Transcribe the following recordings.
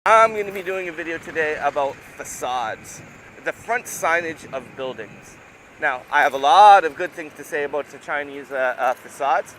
I'm going to be doing a video today about facades, the front signage of buildings. Now, I have a lot of good things to say about the Chinese facades,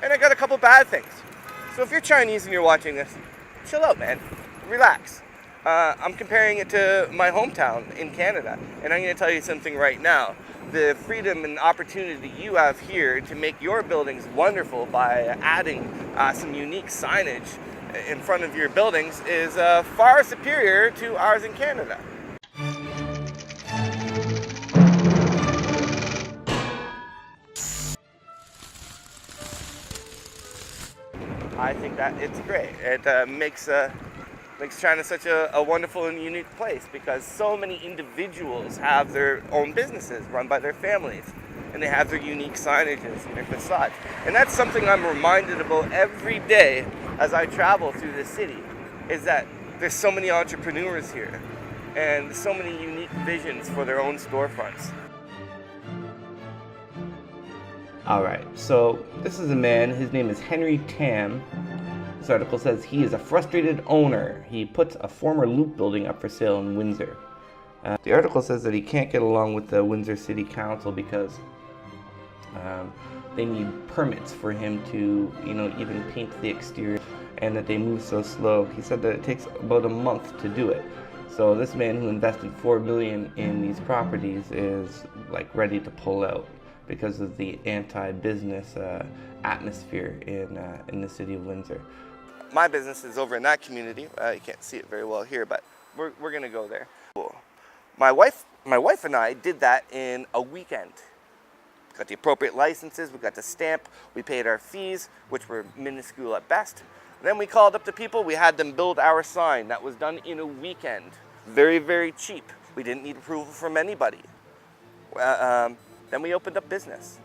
and I got a couple bad things. So if you're Chinese and you're watching this, chill out, man. Relax. I'm comparing it to my hometown in Canada, and I'm going to tell you something right now. The freedom and opportunity you have here to make your buildings wonderful by adding some unique signage in front of your buildings is far superior to ours in Canada. I think that it's great. It makes China such a wonderful and unique place because so many individuals have their own businesses run by their families, and they have their unique signages and their facades. And that's something I'm reminded about every day as I travel through the city, is that there's so many entrepreneurs here and so many unique visions for their own storefronts. Alright, so this is a man, his name is Henry Tam. This article says he is a frustrated owner. He puts a former Loop building up for sale in Windsor. The article says that he can't get along with the Windsor City Council because they need permits for him to, even paint the exterior, and that they move so slow. He said that it takes about a month to do it. So this man who invested $4 billion in these properties is ready to pull out because of the anti-business atmosphere in the city of Windsor. My business is over in that community. You can't see it very well here, but we're gonna go there. Cool. My wife and I did that in a weekend. Got the appropriate licenses, we got the stamp, we paid our fees, which were minuscule at best. Then we called up the people, we had them build our sign. That was done in a weekend. Very, very cheap. We didn't need approval from anybody. Then we opened up business,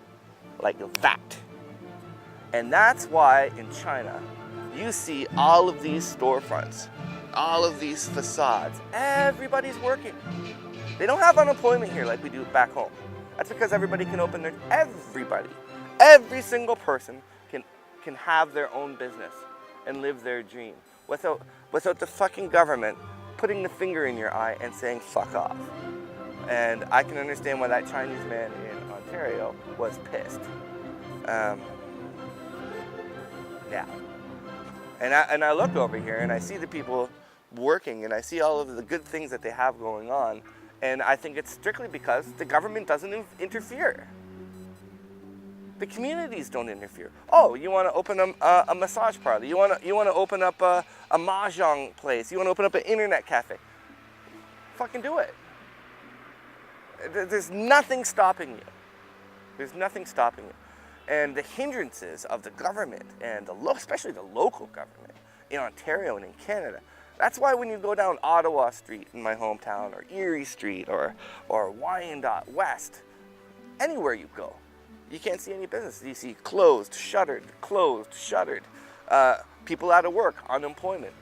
like that. And that's why in China, you see all of these storefronts, all of these facades. Everybody's working. They don't have unemployment here like we do back home. That's because everybody can open every single person can have their own business and live their dream without the fucking government putting the finger in your eye and saying fuck off. And I can understand why that Chinese man in Ontario was pissed. Yeah. And I look over here and I see the people working and I see all of the good things that they have going on. And I think it's strictly because the government doesn't interfere. The communities don't interfere. Oh, you want to open a massage parlor? You want to open up a mahjong place? You want to open up an internet cafe? Fucking do it. There's nothing stopping you. There's nothing stopping you. And the hindrances of the government and especially the local government in Ontario and in Canada. That's why when you go down Ottawa Street in my hometown, or Erie Street, or Wyandotte West, anywhere you go, you can't see any business. You see closed, shuttered, people out of work, unemployment.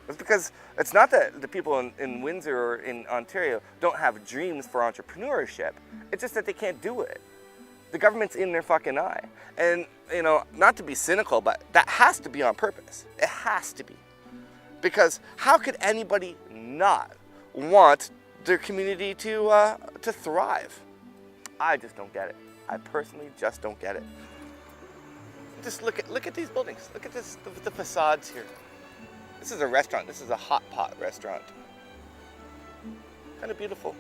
It's because it's not that the people in Windsor or in Ontario don't have dreams for entrepreneurship. It's just that they can't do it. The government's in their fucking eye. And, not to be cynical, but that has to be on purpose. It has to be. Because how could anybody not want their community to thrive? I just don't get it. I personally just don't get it. Just look at these buildings. Look at the facades here. This is a restaurant. This is a hot pot restaurant. Kind of beautiful.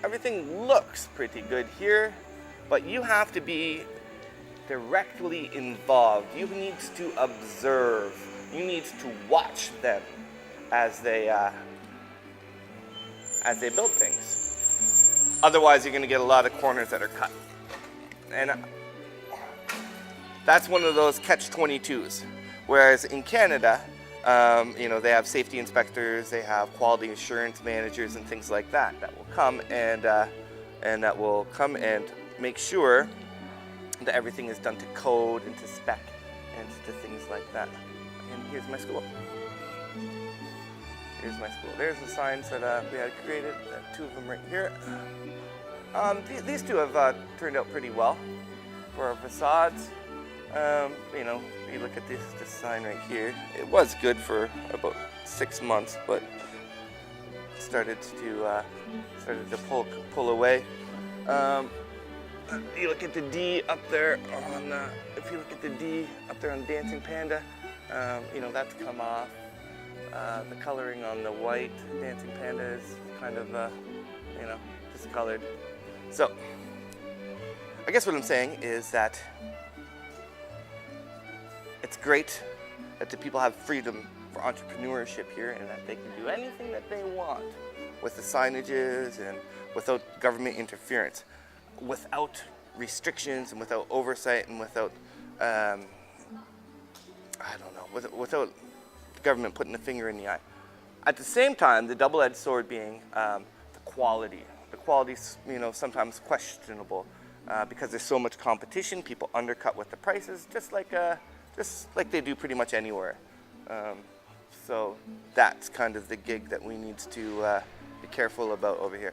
Everything looks pretty good here, but you have to be directly involved. You need to observe. You need to watch them as they build things. Otherwise, you're going to get a lot of corners that are cut. And that's one of those catch-22s. Whereas in Canada, they have safety inspectors, they have quality assurance managers and things like that will come and make sure that everything is done to code and to spec and to things like that. And here's my school. There's the signs that we had created, two of them right here. These two have turned out pretty well for our facades. You know, you look at this sign right here. It was good for about 6 months, but started to pull away. You look at the D up there on. If you look at the D up there on Dancing Panda, you know, that's come off. The coloring on the white Dancing Panda is kind of, you know, discolored. So, I guess what I'm saying is that it's great that the people have freedom for entrepreneurship here and that they can do anything that they want with the signages and without government interference, without restrictions and without oversight and without, I don't know, without the government putting a finger in the eye. At the same time, the double-edged sword being the quality. The quality's, you know, sometimes questionable because there's so much competition. People undercut with the prices, just like they do pretty much anywhere. So that's kind of the gig that we need to be careful about over here.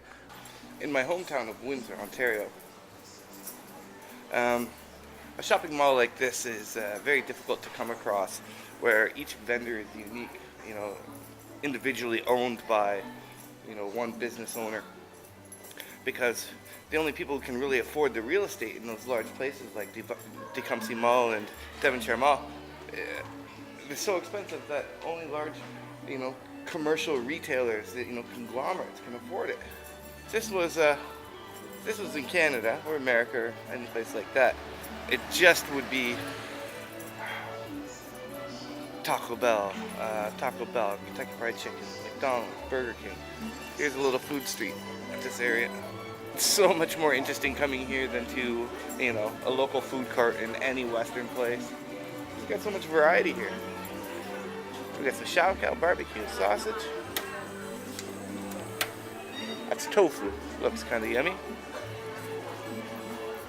In my hometown of Windsor, Ontario, a shopping mall like this is very difficult to come across, where each vendor is unique, you know, individually owned by, you know, one business owner. Because the only people who can really afford the real estate in those large places like Tecumseh Mall and Devonshire Mall, they're so expensive that only large, you know, commercial retailers, you know, conglomerates can afford it. This was in Canada or America or any place like that. It just would be Taco Bell, Kentucky Fried Chicken, McDonald's, Burger King. Here's a little food street at this area. It's so much more interesting coming here than to, you know, a local food cart in any Western place. We've got so much variety here. We got some Shao-Kao barbecue sausage. That's tofu. Looks kind of yummy.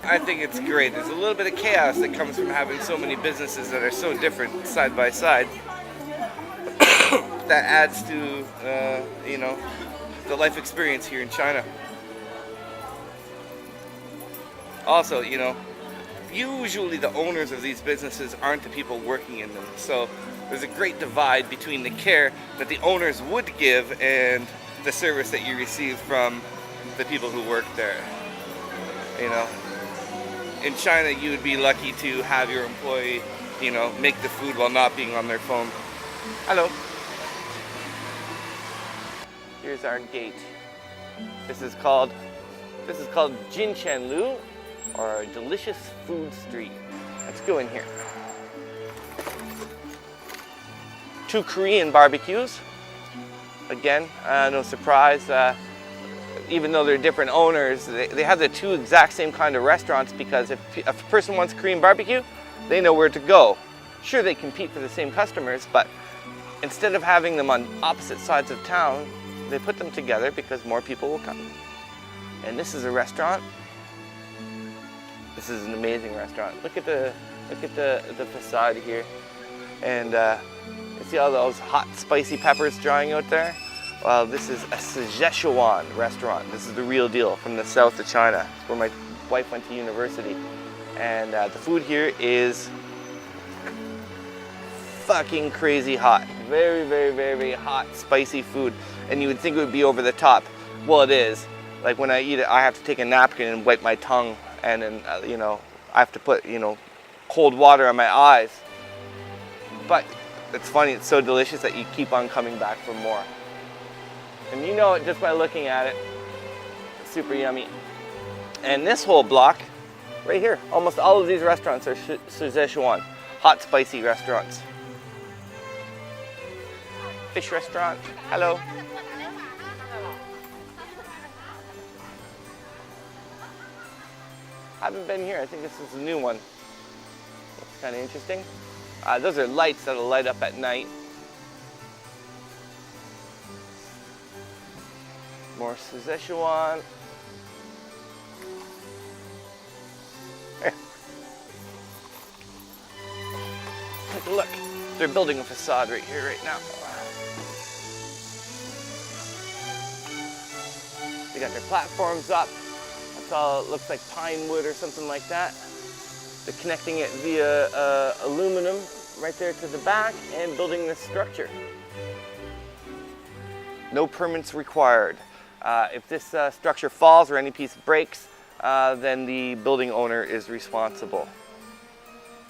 I think it's great. There's a little bit of chaos that comes from having so many businesses that are so different side by side. That adds to, you know, the life experience here in China. Also, you know, usually the owners of these businesses aren't the people working in them. So there's a great divide between the care that the owners would give and the service that you receive from the people who work there. You know, in China, you would be lucky to have your employee, you know, make the food while not being on their phone. Hello. Here's our gate. This is called Jinqianlu, or Delicious Food Street. Let's go in here. 2 Korean barbecues. Again, no surprise. Even though they're different owners, they have the 2 exact same kind of restaurants, because if a person wants Korean barbecue, they know where to go. Sure, they compete for the same customers, but instead of having them on opposite sides of town, they put them together because more people will come. And this is a restaurant. This is an amazing restaurant. Look at the facade here, and you see all those hot, spicy peppers drying out there. Well, this is a Szechuan restaurant. This is the real deal, from the south of China, where my wife went to university. And the food here is fucking crazy hot. Very, very, very, very hot, spicy food. And you would think it would be over the top. Well, it is. Like when I eat it, I have to take a napkin and wipe my tongue, and then, you know, I have to put, you know, cold water on my eyes. But it's funny, it's so delicious that you keep on coming back for more. And you know it just by looking at it. It's super yummy. And this whole block, right here, almost all of these restaurants are Szechuan, hot, spicy restaurants. Fish restaurant, hello. I haven't been here. I think this is a new one. Looks kind of interesting. Those are lights that'll light up at night. More Szechuan. Here. Take a look. They're building a facade right here, right now. They got their platforms up. That's all, it looks like pine wood or something like that. They're connecting it via aluminum right there to the back and building this structure. No permits required. If this structure falls or any piece breaks, then the building owner is responsible.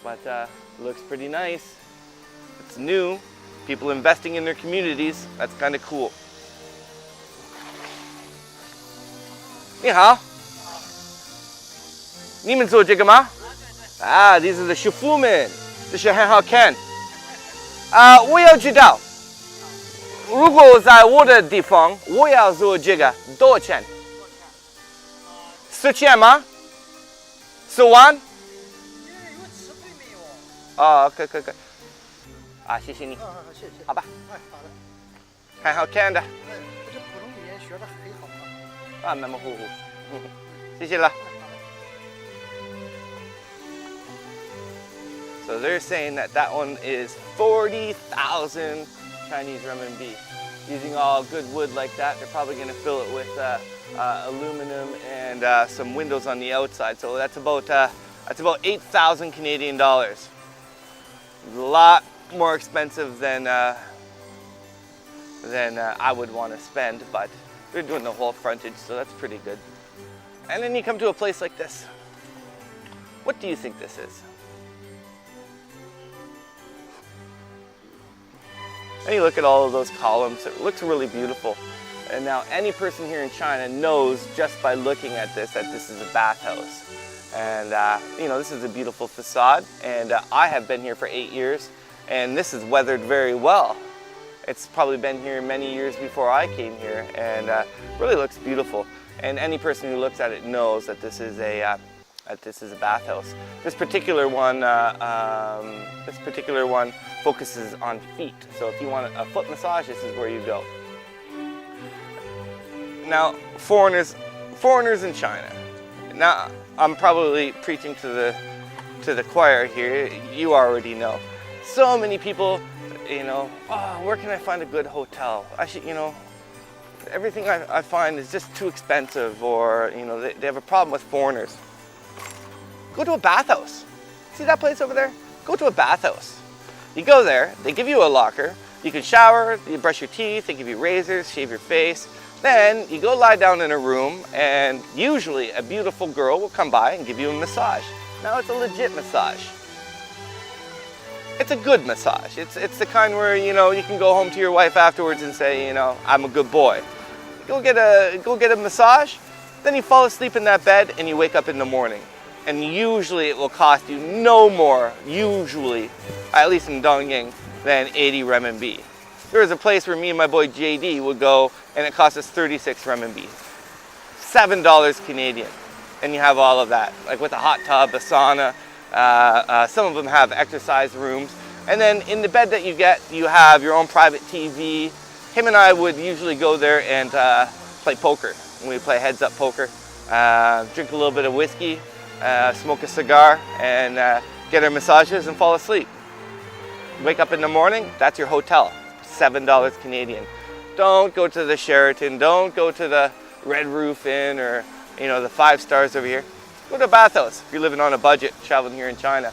But looks pretty nice. It's new. People investing in their communities. That's kind of cool. 你好，你们做这个吗？啊， these are the 师傅们，这是很好看。我要知道，如果在我的地方我要做这个，多少钱？10千吗？10万？啊，可以。啊，谢谢你。谢谢。好吧。好的。很好看的。这普通语言学得很好啊。啊，马马虎虎。谢谢了。So they're saying that one is 40,000 Chinese renminbi. Using all good wood like that, they're probably going to fill it with aluminum and some windows on the outside. So that's about 8,000 Canadian dollars. A lot more expensive than I would want to spend, but they're doing the whole frontage, so that's pretty good. And then you come to a place like this. What do you think this is? And you look at all of those columns, it looks really beautiful. And now any person here in China knows just by looking at this that this is a bathhouse. And you know, this is a beautiful facade, and I have been here for 8 years, and this is weathered very well. It's probably been here many years before I came here, and really looks beautiful. And any person who looks at it knows that this is a bathhouse. This particular one focuses on feet. So if you want a foot massage, this is where you go. Now, foreigners in China. Now, I'm probably preaching to the choir here. You already know. So many people, you know, oh, where can I find a good hotel? I should, you know, everything I find is just too expensive, or, you know, they have a problem with foreigners. Go to a bathhouse. See that place over there? Go to a bathhouse. You go there, they give you a locker, you can shower, you brush your teeth, they give you razors, shave your face. Then you go lie down in a room, and usually a beautiful girl will come by and give you a massage. Now it's a legit massage. It's a good massage. It's the kind where, you know, you can go home to your wife afterwards and say, you know, I'm a good boy. Go get a massage, then you fall asleep in that bed and you wake up in the morning. And usually it will cost you no more, usually, at least in Dongying, than 80 renminbi. There was a place where me and my boy JD would go, and it cost us 36 renminbi. $7 Canadian. And you have all of that, like with a hot tub, a sauna. Some of them have exercise rooms. And then in the bed that you get, you have your own private TV. Him and I would usually go there and play poker. We play heads-up poker, drink a little bit of whiskey, smoke a cigar, and get our massages and fall asleep. Wake up in the morning, that's your hotel, $7 Canadian. Don't go to the Sheraton, don't go to the Red Roof Inn, or, you know, the 5 stars over here. Go to a bathhouse if you're living on a budget, traveling here in China.